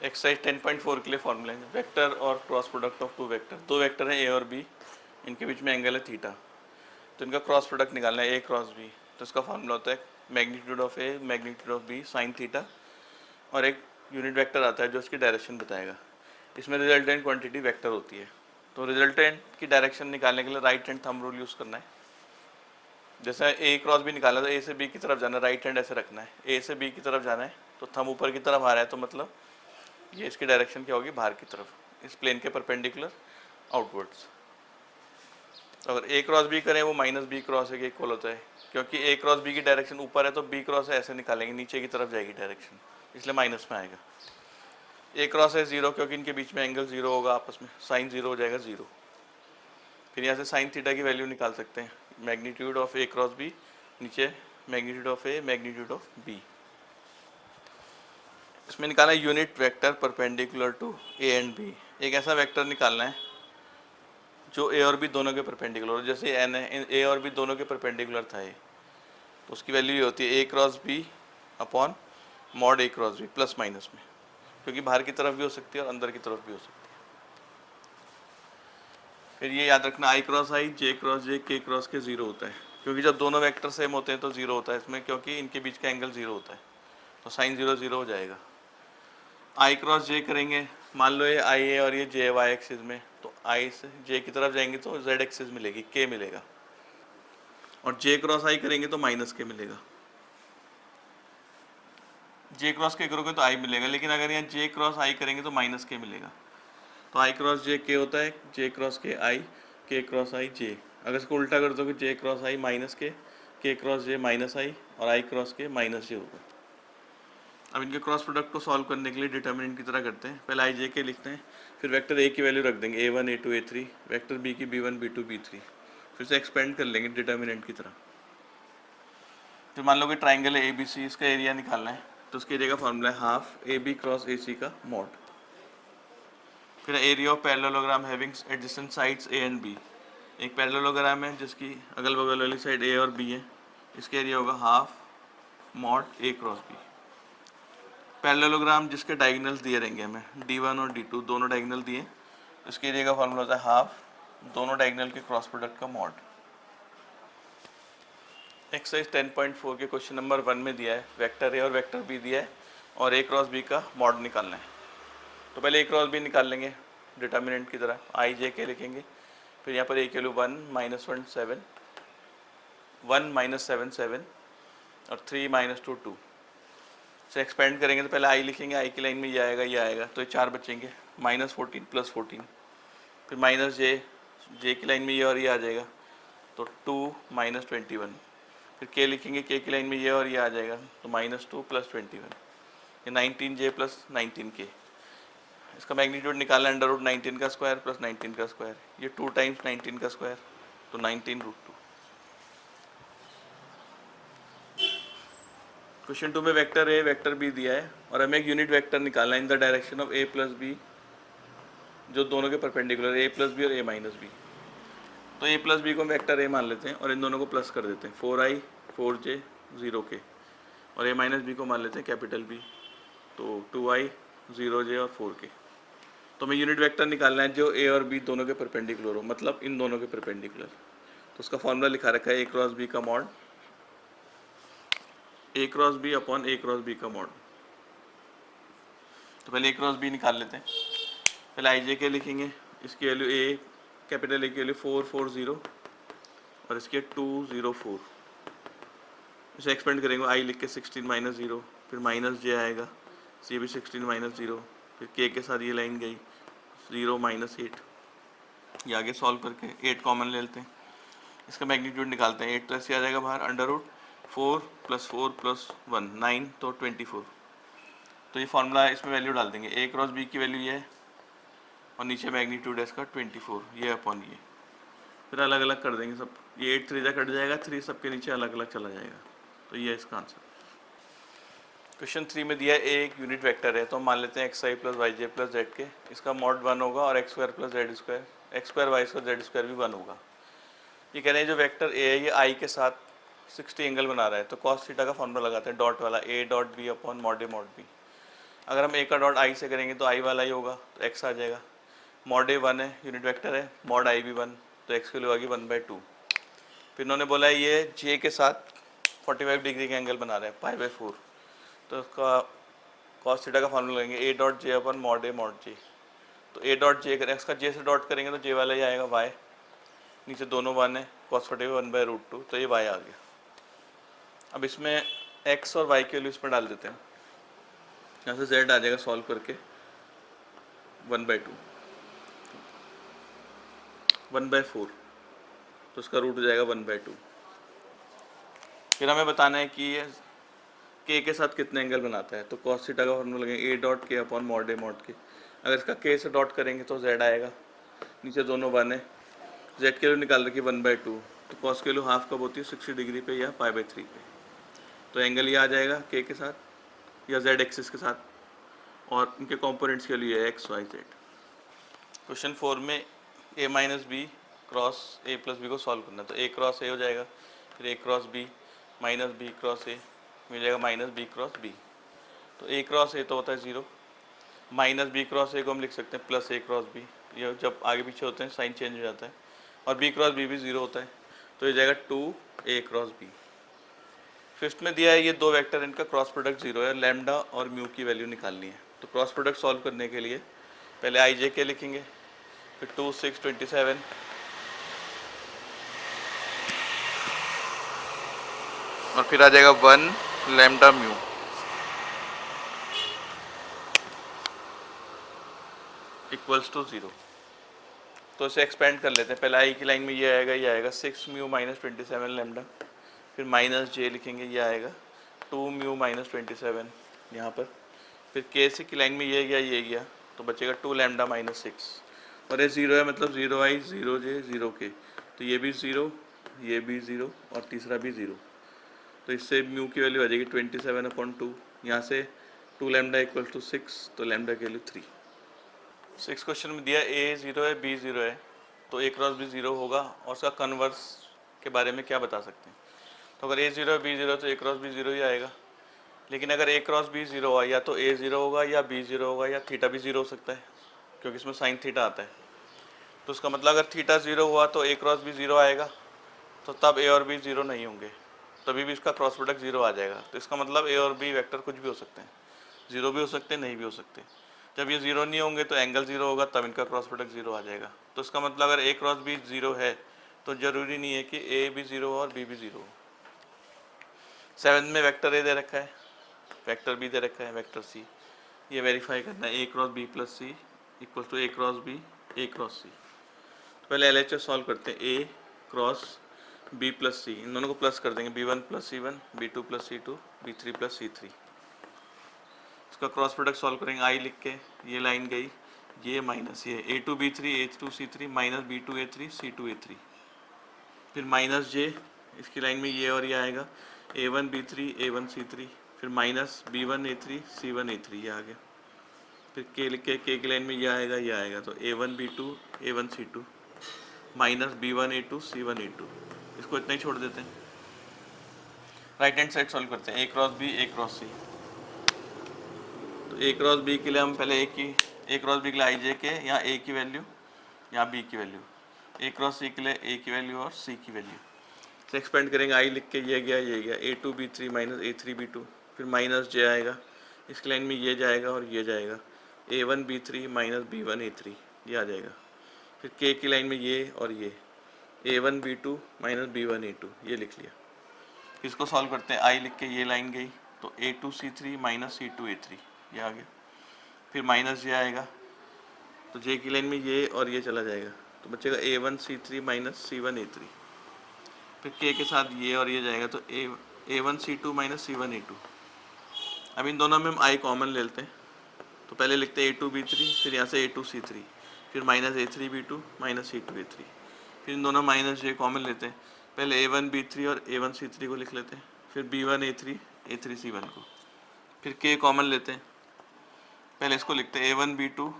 Exercise 10.4 के लिए formula है वेक्टर और cross product of two vector. दो वेक्टर हैं ए और बी, इनके बीच में एंगल है थीटा, तो इनका क्रॉस प्रोडक्ट निकालना है ए क्रॉस बी। तो इसका फॉर्मूला होता है magnitude of A magnitude of B sine theta, और एक यूनिट वेक्टर आता है जो उसकी डायरेक्शन बताएगा। इसमें रिजल्टेंट क्वांटिटी वेक्टर होती है। तो रिजल्टेंट की डायरेक्शन निकालने के लिए right hand thumb rule use करना है। जैसे ए क्रॉस बी निकाला तो ए से बी की तरफ जाना है, राइट हैंड ऐसे रखना है, ए से बी की तरफ जाना है तो थंब ऊपर की तरफ आ रहा है, तो मतलब ये इसकी डायरेक्शन क्या होगी, बाहर की तरफ, इस प्लेन के परपेंडिकुलर आउटवर्ड्स। तो अगर ए क्रॉस बी करें वो माइनस बी क्रॉस ए के इक्वल होता है, क्योंकि ए क्रॉस बी की डायरेक्शन ऊपर है तो बी क्रॉस ऐसे निकालेंगे, नीचे की तरफ जाएगी डायरेक्शन, इसलिए माइनस में आएगा। ए क्रॉस है जीरो, क्योंकि इनके बीच में एंगल जीरो होगा आपस में, साइन जीरो हो जाएगा जीरो। फिर यहाँ से साइन थीटा की वैल्यू निकाल सकते हैं, magnitude of A cross B, नीचे magnitude of A magnitude of B. इसमें निकालना है unit vector perpendicular to A and B. एक ऐसा वेक्टर निकालना है जो ए और बी दोनों के परपेंडिकुलर हो, जैसे एन है, ए और बी दोनों के परपेंडिकुलर था ये, तो उसकी वैल्यू ये होती है A cross B upon mod A cross B plus minus में, क्योंकि बाहर की तरफ भी हो सकती है और अंदर की तरफ भी हो सकती है। फिर ये याद रखना आई क्रॉस आई जे क्रॉस जे के क्रॉस के जीरो होता है, क्योंकि जब दोनों वेक्टर सेम होते हैं तो जीरो होता है इसमें, क्योंकि इनके बीच का एंगल जीरो होता है, तो साइन जीरो जीरो हो जाएगा। आई क्रॉस जे करेंगे, मान लो ये आई है और ये जे वाई एक्सिस में, तो आई से जे की तरफ जाएंगे तो जेड एक्सिस मिलेगी, के मिलेगा, और जे क्रॉस आई करेंगे तो माइनस के मिलेगा। जे क्रॉस के करोगे तो आई मिलेगा, लेकिन अगर यहाँ जे क्रॉस आई करेंगे तो माइनस के मिलेगा, तो आई क्रॉस जे के होता है, जे क्रॉस के क्रॉस आई जे। अगर इसको उल्टा कर दोगे जे क्रॉस आई माइनस के क्रॉस जे माइनस आई, और आई क्रॉस के माइनस जे होगा। अब इनके क्रॉस प्रोडक्ट को सॉल्व करने के लिए डिटर्मिनेंट की तरह करते हैं, पहले आई जे के लिखते हैं, फिर वेक्टर ए की वैल्यू रख देंगे A1 A2 A3, vector B की B1 B2 B3, फिर से एक्सपेंड कर लेंगे डिटर्मिनेंट की तरह। फिर मान लो कि ट्राइंगल है ABC, इसका एरिया निकालना है, तो उसके एरिया का फॉर्मूला है हाफ AB क्रॉस AC का मॉड। फिर area of parallelogram having adjacent sides A and B, एक पैरेललोग्राम है जिसकी अगल बगल वाली साइड A और B है, इसका एरिया होगा half mod A cross B। Parallelogram जिसके डायगोनल्स दिए रहेंगे हमें D1 और D2 दोनों डायगोनल दिए, इसके एरिया का फॉर्मूला होता है हाफ दोनों डायगोनल के क्रॉस प्रोडक्ट का मॉड। एक्सरसाइज 10.4 के क्वेश्चन नंबर 1 में दिया है वेक्टर ए और वेक्टर बी दिया है और ए क्रॉस बी का मॉड निकालना है। तो पहले ए क्रॉस बी निकाल लेंगे डिटर्मिनेंट की तरह, आई जे के लिखेंगे, फिर यहाँ पर ए की वैल्यू 1 माइनस 7 7 और 3 माइनस 2 2 से एक्सपेंड करेंगे, तो पहले आई लिखेंगे, आई की लाइन में ये आएगा, तो ये 4 बचेंगे, माइनस 14 प्लस 14, फिर माइनस जे की लाइन में ये और ये आ जाएगा, तो 2 माइनस 21, फिर के लिखेंगे, के की लाइन में ये और ये आ जाएगा, तो माइनस 2 प्लस 21, ये 19J प्लस 19K। इसका मैग्नीट्यूड निकालना अंडर रूट 19 का स्क्वायर प्लस 19 का स्क्वायर, ये 2 टाइम्स 19 का स्क्वायर, तो 19 रूट 2। क्वेश्चन 2 में वेक्टर ए वेक्टर बी दिया है और हमें एक यूनिट वेक्टर निकालना है in the direction of A plus B, जो दोनों के परपेंडिकुलर ए प्लस बी और ए माइनस बी। तो ए प्लस बी को हम वेक्टर ए मान लेते हैं और इन दोनों को प्लस कर देते हैं, 4i 4j 0k, और ए माइनस बी को मान लेते हैं कैपिटल बी, तो 2i 0j और 4k। तो हमें यूनिट वेक्टर निकालना है जो ए और बी दोनों के परपेंडिकुलर हो, मतलब इन दोनों के परपेंडिकुलर। तो उसका फॉर्मूला लिखा रखा है ए क्रॉस बी का मॉड, ए क्रॉस बी अपॉन ए क्रॉस बी का मॉड। तो पहले ए क्रॉस बी निकाल लेते हैं, पहले आई जे के लिखेंगे, इसकी वैल्यू ए कैपिटल ए की वैल्यू 440 और इसके 204, इसे एक्सपेंड करेंगे, आई लिख के 16 माइनस 0, फिर माइनस जे आएगा, सी भी 16 माइनस 0, फिर के साथ ये लाइन गई 0 माइनस 8, ये आगे सॉल्व करके 8 कॉमन ले लेते हैं, इसका मैग्नीट्यूड निकालते हैं, 8 प्लस ये आ जाएगा बाहर, अंडर रूट 4 प्लस 4 प्लस 1 9, तो 24। तो ये फार्मूला है, इसमें वैल्यू डाल देंगे, ए क्रॉस बी की वैल्यू ये है और नीचे मैग्नीट्यूड है इसका 24, ये अपॉन ये, फिर अलग अलग कर देंगे सब, ये 8 3 कट जाएगा, 3 सबके नीचे अलग अलग चला जाएगा, तो ये है इसका आंसर। क्वेश्चन 3 में दिया है एक यूनिट वेक्टर है, तो हम मान लेते हैं xi plus y j plus z k, इसका मॉड 1 होगा और x square plus z square, x square y square z square भी 1 होगा। ये कह रहे हैं जो वेक्टर ए है ये आई के साथ 60 एंगल बना रहा है, तो कॉस थीटा का फॉर्मूला लगाते हैं डॉट वाला, A dot B upon mod A mod B. अगर हम ए का डॉट आई से करेंगे तो आई वाला ही होगा, तो एक्स आ जाएगा। मॉड ए 1 है, यूनिट वेक्टर है, मॉड आई भी 1, तो एक्स की वैल्यू आ गई 1/2। फिर उन्होंने बोला ये जे के साथ 45 डिग्री का एंगल बना रहे हैं π/4, तो उसका कॉस थीटा का फॉर्मूला लेंगे A dot J upon mod A mod J. तो ए डॉट जे करें, इसका जे से डॉट करेंगे तो जे वाला ही आएगा वाई, नीचे दोनों 1 है, कॉस 45 1/√2, तो ये वाई आ गया। अब इसमें एक्स और वाई के वैल्यू इसमें डाल देते हैं, यहाँ से जेड आ जाएगा सॉल्व करके 1/2 1/4, तो उसका रूट हो जाएगा 1/2। फिर हमें बताना है कि ये के साथ कितने एंगल बनाता है, तो कॉस थीटा का फॉर्मूला लगेगा ए डॉट के अपॉन मॉड ए मॉड के। अगर इसका के से डॉट करेंगे तो जेड आएगा, नीचे दोनों 1 है, जेड के वैल्यू निकाल रखी 1/2, तो कॉस की वैल्यू हाफ कब होती है 60 डिग्री पे या π/3 पे। तो एंगल ये आ जाएगा के साथ या जेड एक्सिस के साथ, और इनके कॉम्पोनेंट्स के लिए एक्स वाई जेड। क्वेश्चन 4 में a माइनस B cross A plus B को सॉल्व करना है, तो a क्रॉस ए हो जाएगा, फिर a cross B minus B cross A मिल जाएगा माइनस बी क्रॉस बी। तो a क्रॉस ए तो होता है 0, माइनस बी क्रॉस ए को हम लिख सकते हैं प्लस a क्रॉस बी, ये जब आगे पीछे होते हैं साइन चेंज हो जाता है, और b क्रॉस बी भी 0 होता है, तो ये जाएगा 2a क्रॉस बी। फिफ्थ में दिया है ये दो वेक्टर, इनका क्रॉस प्रोडक्ट 0 है, लैम्डा और म्यू की वैल्यू निकालनी है। तो क्रॉस प्रोडक्ट सॉल्व करने के लिए पहले आई जे के लिखेंगे, फिर 2 6 27 और फिर आ जाएगा 1 लैम्डा म्यू इक्वल्स टू 0। तो इसे एक्सपेंड कर लेते हैं, पहले आई की लाइन में ये आएगा 6 म्यू माइनस 27 लैम्डा, फिर माइनस जे लिखेंगे, ये आएगा 2 म्यू माइनस 27 यहाँ पर, फिर के सी की लाइन में ये गया, तो बचेगा 2 लैम्डा माइनस 6, और ये 0 है मतलब 0 आई 0 जे 0 के, तो ये भी 0, ये भी 0 और तीसरा भी 0। तो इससे म्यू की वैल्यू आ जाएगी 27/2, यहाँ से 2 लैम्डा इक्वल टू 6, तो लैम्डा की वैल्यू 3। 6 क्वेश्चन में दिया ए 0 है बी 0 है, तो ए क्रॉस बी 0 होगा, और उसका कन्वर्स के बारे में क्या बता सकते हैं। तो अगर ए 0 है बी 0 तो ए क्रॉस बी 0 ही आएगा, लेकिन अगर ए क्रॉस बी 0 हुआ या तो ए 0 होगा या बी 0 होगा या थीटा भी 0 हो सकता है, क्योंकि इसमें साइन थीटा आता है। तो उसका मतलब अगर थीटा 0 हुआ तो ए क्रॉस बी 0 आएगा, तो तब ए और बी 0 नहीं होंगे, तभी भी इसका क्रॉस प्रोडक्ट 0 आ जाएगा। तो इसका मतलब ए और बी वेक्टर कुछ भी हो सकते हैं, 0 भी हो सकते हैं, नहीं भी हो सकते। जब ये 0 नहीं होंगे तो एंगल 0 होगा, तब इनका क्रॉस प्रोडक्ट 0 आ जाएगा। तो इसका मतलब अगर ए क्रॉस बी 0 है तो ज़रूरी नहीं है कि ए भी 0 हो और बी भी 0 हो। 7 में वेक्टर ए दे रखा है, वेक्टर बी दे रखा है, वेक्टर सी, ये वेरीफाई करना है, A cross B plus C equal to A cross B A cross C. तो पहले LHS सॉल्व करते हैं, A cross B plus C, इन दोनों को प्लस कर देंगे, b1 plus c1 b2 plus c2 b3 plus c3। इसका क्रॉस प्रोडक्ट सॉल्व करेंगे, आई लिख के ये लाइन गई, ये माइनस ये a2 b3 a2 c3 minus b2 a3 c2 a3, फिर माइनस जे, इसकी लाइन में ये और ये आएगा a1 b3 a1 c3, फिर minus b1 a3 c1 a3, ये आ गया। फिर के लिख के की लाइन में ये आएगा, तो a1 b2 a1 c2 minus b1 a2 c1 a2, इसको इतना ही छोड़ देते हैं। राइट हैंड साइड सॉल्व करते हैं, A cross B A cross C. तो ए क्रॉस बी के लिए हम पहले ए क्रॉस बी के लिए आई जे के, यहाँ ए की वैल्यू यहाँ बी की वैल्यू, ए क्रॉस सी के लिए ए की वैल्यू और सी की वैल्यू से एक्सपेंड करेंगे, आई लिख के ये गया a2 b3 minus a3 b2, फिर माइनस जे आएगा, इसकी लाइन में ये जाएगा और ये जाएगा, a1 b3 minus b1 a3, ये आ जाएगा। फिर के की लाइन में ये और ये a1 b2 minus b1 a2, ये लिख लिया। इसको सॉल्व करते हैं, आई लिख के ये लाइन गई, तो a2 c3 minus c2 a3, ये आ गया। फिर माइनस जे आएगा, तो जे की लाइन में ये और ये चला जाएगा, तो बचेगा a1 c3 minus c1 a3, फिर के के साथ ये और ये जाएगा, तो a1 c2 minus c1 a2। अब इन दोनों में हम आई कॉमन ले लेते हैं, तो पहले लिखते हैं a2 b3, फिर यहाँ से a2 c3, फिर minus a3 b2 minus c2 a3, फिर इन दोनों माइनस जे कॉमन लेते हैं, पहले a1 b3 और a1 c3 को लिख लेते हैं, फिर b1 a3 a3 c1 को, फिर k कॉमन लेते हैं, पहले इसको लिखते हैं a1 b2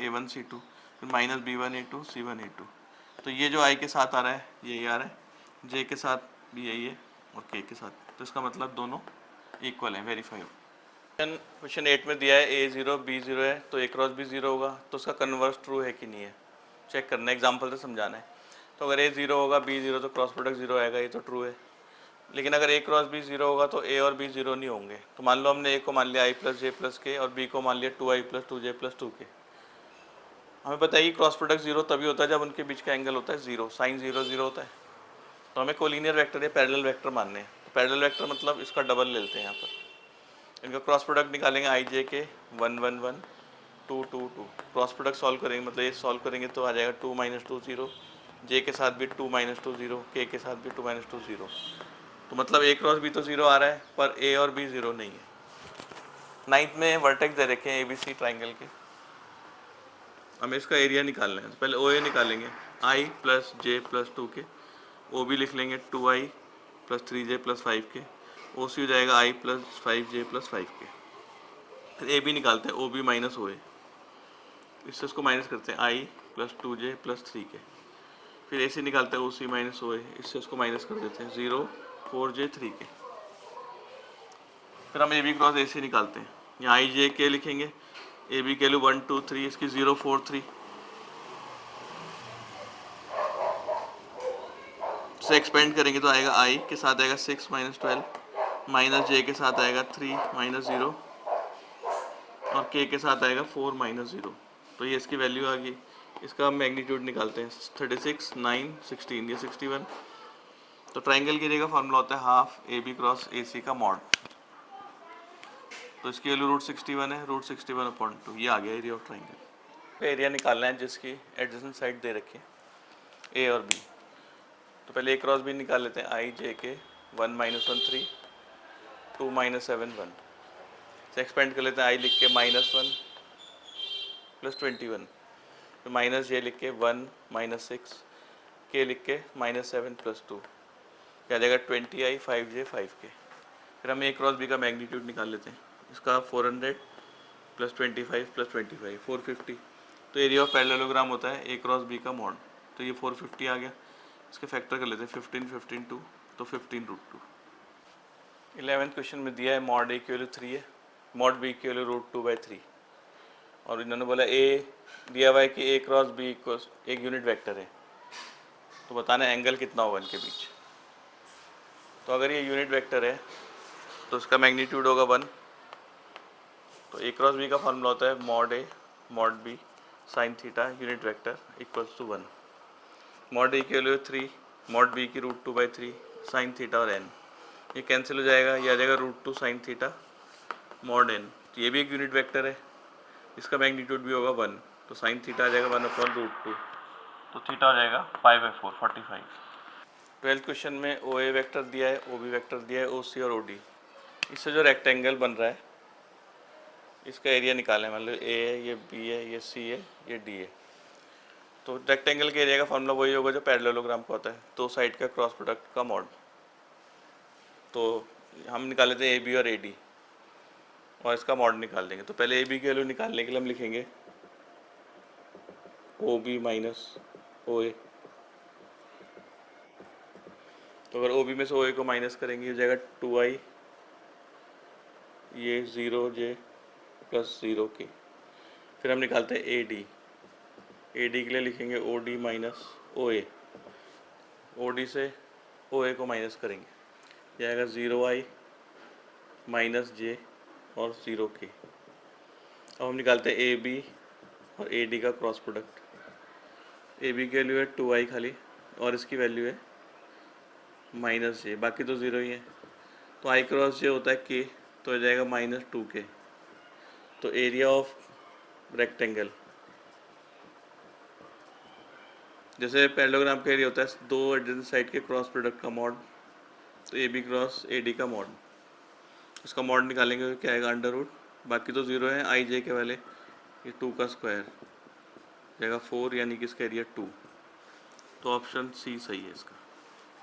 a1 c2, फिर minus b1 a2 c1 a2। तो ये जो i के साथ आ रहा है यही आ रहा है, j के साथ भी यही है और k के साथ, तो इसका मतलब दोनों इक्वल है, वेरीफाई हो। क्वेश्चन 8 में दिया है ए ज़ीरो बी ज़ीरो है तो ए क्रॉस बी ज़ीरो होगा, तो उसका कन्वर्स ट्रू है कि नहीं है चेक करना है, एग्जाम्पल से समझाना है। तो अगर ए ज़ीरो होगा बी ज़ीरो तो क्रॉस प्रोडक्ट ज़ीरो आएगा, ये तो ट्रू है। लेकिन अगर ए क्रॉस बी ज़ीरो होगा तो ए और बी ज़ीरो नहीं होंगे। तो मान लो हमने ए को मान लिया आई प्लस जे प्लस के और बी को मान लिया two i plus two j plus two k. हमें पता है कि क्रॉस प्रोडक्ट ज़ीरो तभी होता है जब उनके बीच का एंगल होता है ज़ीरो, साइन ज़ीरो ज़ीरो होता है। तो हमें कोलिनियर वेक्टर या पैरेलल वेक्टर मानने हैं। तो पैरेलल वेक्टर मतलब इसका डबल ले लेते हैं यहाँ पर। इनका क्रॉस प्रोडक्ट निकालेंगे आई जे के 1 1 1 2 2 2। क्रॉस प्रोडक्ट सॉल्व करेंगे मतलब ये सॉल्व करेंगे तो आ जाएगा 2 माइनस 2 0, जे के साथ भी 2 माइनस 2 0, के साथ भी 2 माइनस 2 0। तो मतलब ए क्रॉस बी तो ज़ीरो आ रहा है पर ए और बी ज़ीरो नहीं है। 9th में वर्टेक्स दे रखे हैं ए बी सी ट्राइंगल के, हमें इसका एरिया निकालना है। तो पहले ओ ए निकालेंगे आई प्लस जे प्लस टू के, ओ बी लिख लेंगे 2i प्लस 3j प्लस 5 के, ओ सी हो जाएगा आई प्लस 5j प्लस 5 के। फिर ए बी निकालते हैं ओ बी माइनस ओ ए, इससे उसको माइनस करते हैं आई प्लस 2j प्लस 3 के। फिर ए सी निकालते हैं ओ सी माइनस ओ ए, इससे उसको माइनस कर देते हैं 0 4j 3 के। फिर हम ए बी क्रॉस ए सी निकालते हैं, यहाँ आई जे के लिखेंगे, ए बी के लिए 1 2 3, इसकी 0 4 3 से एक्सपेंड करेंगे तो आएगा आई के साथ आएगा 6 माइनस 12 माइनस जे के साथ आएगा 3 माइनस 0 और के साथ आएगा 4 माइनस 0। तो ये इसकी वैल्यू आ गई। इसका हम मैग्नीट्यूड निकालते हैं 36 9 16, ये 61। तो ट्राइंगल के एरिया का फॉर्मूला होता है half A B cross A C का मॉड। तो इसकी वैल्यू रूट 61 है, रूट 61 अपॉन 2, ये आ गया एरिया ऑफ ट्राइंगल। एरिया निकालना है जिसकी एडजेसेंट साइड दे रखी है ए और बी। तो पहले ए क्रॉस बी निकाल लेते हैं आई जे के 1 माइनस 1 3 2 माइनस 7 1 से एक्सपेंड कर लेते हैं आई लिख के माइनस 1 प्लस 21, फिर माइनस जे लिख के 1 माइनस 6 के लिख के माइनस 7 प्लस 2, क्या आ जाएगा 20i 5j 5 के। फिर हम ए क्रॉस बी का मैग्नीट्यूड निकाल लेते हैं, इसका 400 प्लस 25 प्लस 25 450। तो एरिया ऑफ पैरेललोग्राम होता है ए क्रॉस बी का मॉड, तो ये 450 आ गया। इसके फैक्टर कर लेते हैं 15 15 2, तो 15 रूट 2। 11th क्वेश्चन में दिया है मॉड ए की वैल्यू 3 है, मॉड बी की वैल्यू रूट 2/3 और इन्होंने बोला ए दिया हुआ है कि ए क्रॉस बी इक्वल्स एक यूनिट वेक्टर है, तो बताना एंगल कितना होगा इनके बीच। तो अगर ये यूनिट वेक्टर है तो उसका मैग्नीट्यूड होगा 1। तो ए क्रॉस बी का फॉर्मूला होता है mod A mod B sine theta unit vector equals to 1। Mod A की वैल्यू 3, मॉड बी की रूट 2/3 साइन थीटा और एन, ये कैंसिल हो जाएगा, ये आ जाएगा root 2 sine theta mod n. तो ये भी एक यूनिट वेक्टर है, इसका मैग्नीट्यूड भी होगा 1, तो साइन थीटा आ जाएगा 1 अपॉन रूट 2, तो थीटा हो जाएगा 5/4 45। 12th क्वेश्चन में ओ ए वैक्टर दिया है, ओ बी वैक्टर दिया है, ओ सी और ओ डी। इससे जो रेक्टेंगल बन रहा है इसका एरिया निकालें, मान लो ए है, ये बी है, ये सी है, ये डी है। तो रेक्टेंगल के एरिया का फॉर्मूला वही होगा जो पैरेललोग्राम का होता है, दो साइड का क्रॉस प्रोडक्ट का मॉड। तो हम निकाल लेते हैं ए बी और ए डी और इसका मॉड निकाल देंगे। तो पहले ए बी की वैल्यू निकालने के लिए हम लिखेंगे ओ बी माइनस ओ ए। तो अगर ओ बी में से ओ ए को माइनस करेंगे हो जाएगा 2i, ये 0j प्लस 0 के। फिर हम निकालते हैं ए डी, ए डी के लिए लिखेंगे ओ डी माइनस ओ ए, ओ डी से ओ ए को माइनस करेंगे, यह आएगा 0i माइनस जे और 0 के। अब हम निकालते हैं ए बी और ए डी का क्रॉस प्रोडक्ट। ए बी की वैल्यू है 2i खाली और इसकी वैल्यू है माइनस जे, बाकी तो 0 ही है। तो आई क्रॉस जे होता है के, तो हो जाएगा -2k। तो एरिया ऑफ रेक्टेंगल, जैसे पैरेललोग्राम का एरिया होता है दो एडजेसेंट साइड के क्रॉस प्रोडक्ट का मॉड, तो A B cross A D का मॉड, इसका मॉड निकालेंगे तो क्या आएगा अंडर रूट, बाकी तो 0 है आई जे के वाले, ये 2 का स्क्वायर जाएगा 4, यानी कि इसका एरिया 2। तो ऑप्शन सी सही है इसका।